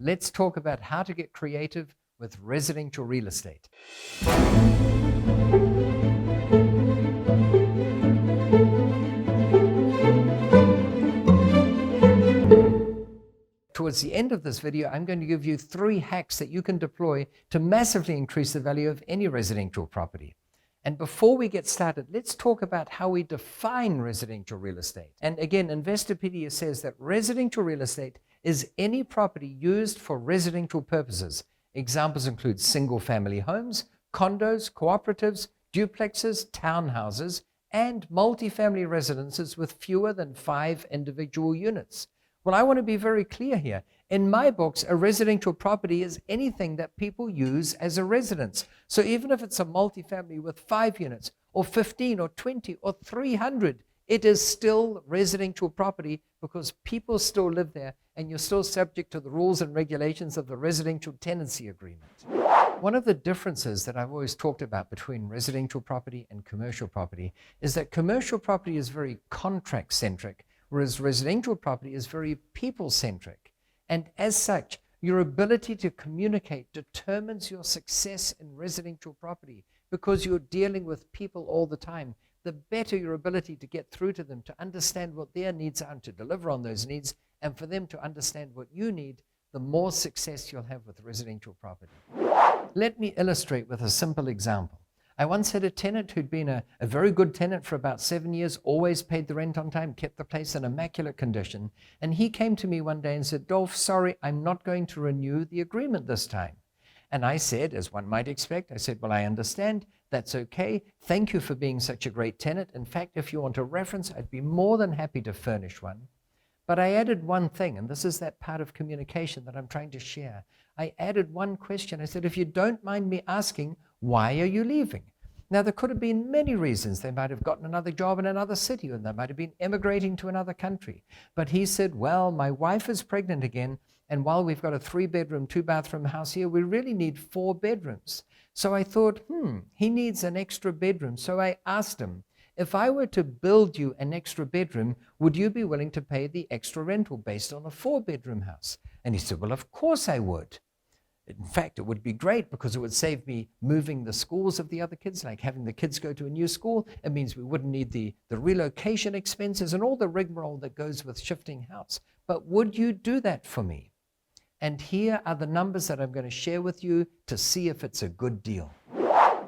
let's talk about how to get creative with residential real estate. Towards the end of this video, I'm going to give you 3 hacks that you can deploy to massively increase the value of any residential property. And before we get started, let's talk about how we define residential real estate. And again, Investopedia says that residential real estate is any property used for residential purposes. Examples include single-family homes, condos, cooperatives, duplexes, townhouses, and multifamily residences with fewer than 5 individual units. Well, I want to be very clear here. In my books, a residential property is anything that people use as a residence. So even if it's a multifamily with 5 units, or 15, or 20, or 300, it is still residential property because people still live there and you're still subject to the rules and regulations of the residential tenancy agreement. One of the differences that I've always talked about between residential property and commercial property is that commercial property is very contract-centric, whereas residential property is very people-centric. And as such, your ability to communicate determines your success in residential property because you're dealing with people all the time. The better your ability to get through to them, to understand what their needs are and to deliver on those needs, and for them to understand what you need, the more success you'll have with residential property. Let me illustrate with a simple example. I once had a tenant who'd been a very good tenant for about 7 years, always paid the rent on time, kept the place in immaculate condition. And he came to me one day and said, "Dolf, sorry, I'm not going to renew the agreement this time." And I said, as one might expect, I said, "Well, I understand. That's okay. Thank you for being such a great tenant. In fact, if you want a reference, I'd be more than happy to furnish one." But I added one thing, and this is that part of communication that I'm trying to share. I added one question. I said, "If you don't mind me asking, why are you leaving?" Now, there could have been many reasons. They might have gotten another job in another city, or they might have been emigrating to another country. But he said, "Well, my wife is pregnant again, and while we've got a 3-bedroom, 2-bathroom house here, we really need 4 bedrooms. So I thought, he needs an extra bedroom. So I asked him, if I were to build you an extra bedroom, would you be willing to pay the extra rental based on a 4-bedroom house? And he said, "Well, of course I would. In fact, it would be great because it would save me moving the schools of the other kids, like having the kids go to a new school. It means we wouldn't need the relocation expenses and all the rigmarole that goes with shifting house. But would you do that for me?" And here are the numbers that I'm going to share with you to see if it's a good deal.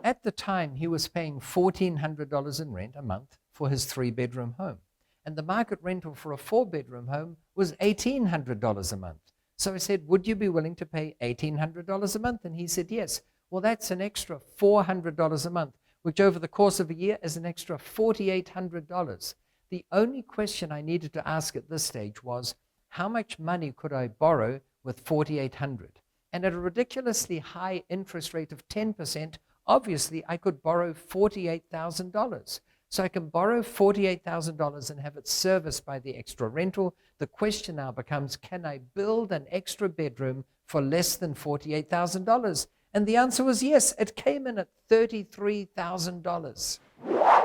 At the time, he was paying $1,400 in rent a month for his 3-bedroom home. And the market rental for a 4-bedroom home was $1,800 a month. So I said, "Would you be willing to pay $1,800 a month?" And he said, "Yes." Well, that's an extra $400 a month, which over the course of a year is an extra $4,800. The only question I needed to ask at this stage was, how much money could I borrow with $4,800? And at a ridiculously high interest rate of 10%, obviously I could borrow $48,000. So I can borrow $48,000 and have it serviced by the extra rental. The question now becomes, can I build an extra bedroom for less than $48,000? And the answer was yes. It came in at $33,000.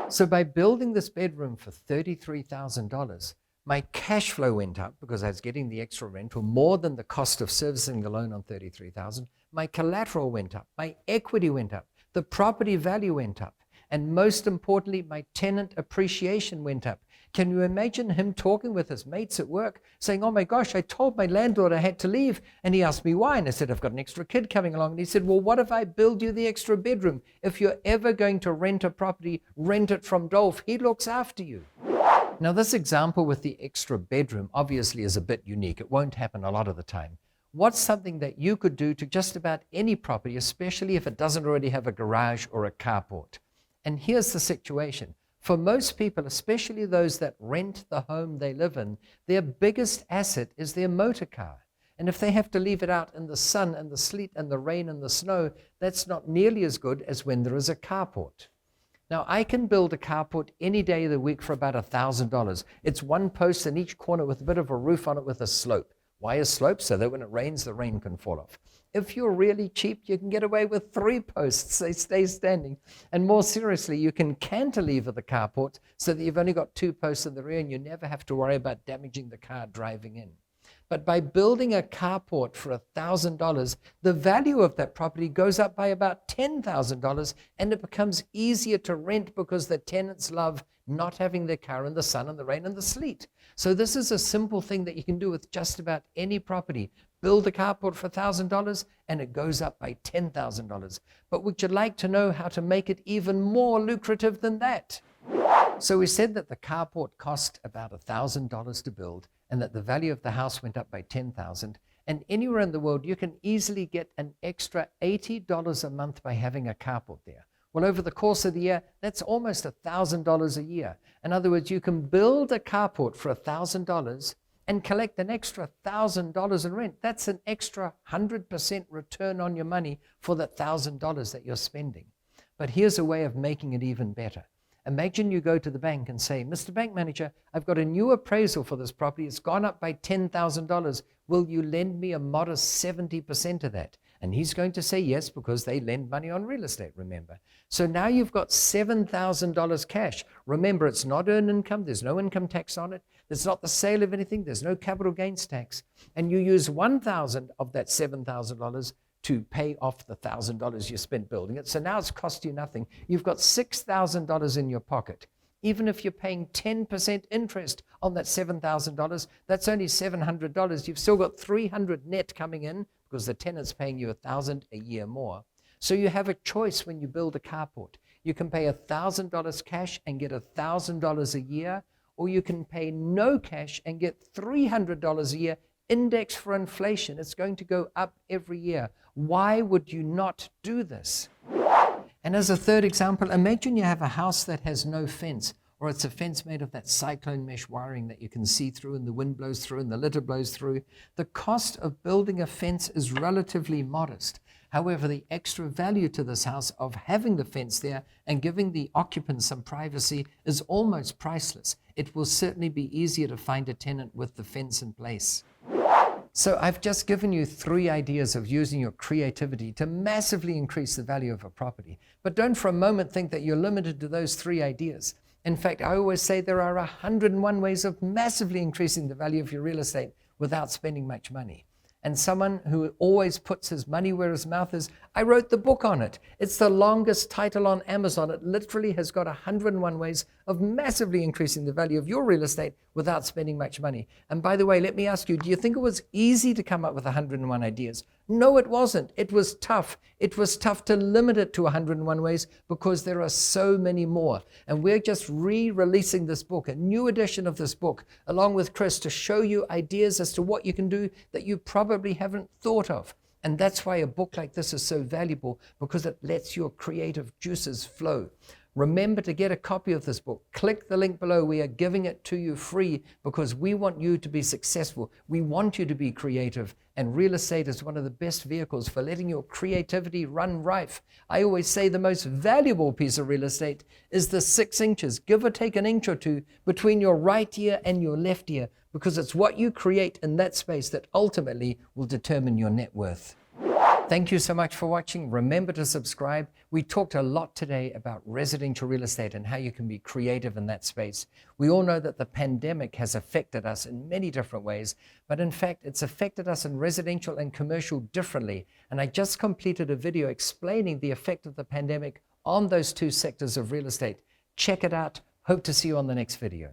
So by building this bedroom for $33,000, my cash flow went up because I was getting the extra rental more than the cost of servicing the loan on $33,000. My collateral went up. My equity went up. The property value went up. And most importantly, my tenant appreciation went up. Can you imagine him talking with his mates at work saying, "Oh my gosh, I told my landlord I had to leave." And he asked me why. And I said, "I've got an extra kid coming along." And he said, "Well, what if I build you the extra bedroom? If you're ever going to rent a property, rent it from Dolf. He looks after you." Now, this example with the extra bedroom obviously is a bit unique. It won't happen a lot of the time. What's something that you could do to just about any property, especially if it doesn't already have a garage or a carport? And here's the situation. For most people, especially those that rent the home they live in, their biggest asset is their motor car. And if they have to leave it out in the sun and the sleet and the rain and the snow, that's not nearly as good as when there is a carport. Now, I can build a carport any day of the week for about $1,000. It's one post in each corner with a bit of a roof on it with a slope. Why a slope? So that when it rains, the rain can fall off. If you're really cheap, you can get away with 3 posts. They stay standing. And more seriously, you can cantilever the carport so that you've only got 2 posts in the rear and you never have to worry about damaging the car driving in. But by building a carport for $1,000, the value of that property goes up by about $10,000, and it becomes easier to rent because the tenants love not having their car in the sun and the rain and the sleet. So this is a simple thing that you can do with just about any property. Build a carport for $1,000 and it goes up by $10,000. But would you like to know how to make it even more lucrative than that? So we said that the carport cost about $1,000 to build and that the value of the house went up by $10,000. And anywhere in the world, you can easily get an extra $80 a month by having a carport there. Well, over the course of the year, that's almost $1,000 a year. In other words, you can build a carport for $1,000 and collect an extra $1,000 in rent. That's an extra 100% return on your money for that $1,000 that you're spending. But here's a way of making it even better. Imagine you go to the bank and say, Mr. Bank Manager, I've got a new appraisal for this property. It's gone up by $10,000. Will you lend me a modest 70% of that? And he's going to say yes, because they lend money on real estate, remember. So now you've got $7,000 cash. Remember, it's not earned income. There's no income tax on it. There's not the sale of anything. There's no capital gains tax. And you use $1,000 of that $7,000 to pay off the $1,000 you spent building it. So now it's cost you nothing. You've got $6,000 in your pocket. Even if you're paying 10% interest on that $7,000, that's only $700. You've still got $300 net coming in because the tenant's paying you $1,000 a year more. So you have a choice when you build a carport. You can pay $1,000 cash and get $1,000 a year, or you can pay no cash and get $300 a year, indexed for inflation. It's going to go up every year. Why would you not do this? And as a third example, imagine you have a house that has no fence, or it's a fence made of that cyclone mesh wiring that you can see through and the wind blows through and the litter blows through. The cost of building a fence is relatively modest. However, the extra value to this house of having the fence there and giving the occupants some privacy is almost priceless. It will certainly be easier to find a tenant with the fence in place. So I've just given you 3 ideas of using your creativity to massively increase the value of a property. But don't for a moment think that you're limited to those 3 ideas. In fact, I always say there are 101 ways of massively increasing the value of your real estate without spending much money. And someone who always puts his money where his mouth is, I wrote the book on it. It's the longest title on Amazon. It literally has got 101 ways of massively increasing the value of your real estate without spending much money. And by the way, let me ask you, do you think it was easy to come up with 101 ideas? No, it wasn't. It was tough. It was tough to limit it to 101 ways because there are so many more. And we're just re-releasing this book, a new edition of this book, along with Chris, to show you ideas as to what you can do that you probably haven't thought of. And that's why a book like this is so valuable, because it lets your creative juices flow. Remember to get a copy of this book. Click the link below. We are giving it to you free because we want you to be successful. We want you to be creative. And real estate is one of the best vehicles for letting your creativity run rife. I always say the most valuable piece of real estate is the 6 inches, give or take an inch or two, between your right ear and your left ear, because it's what you create in that space that ultimately will determine your net worth. Thank you so much for watching. Remember to subscribe. We talked a lot today about residential real estate and how you can be creative in that space. We all know that the pandemic has affected us in many different ways, but in fact, it's affected us in residential and commercial differently. And I just completed a video explaining the effect of the pandemic on those 2 sectors of real estate. Check it out. Hope to see you on the next video.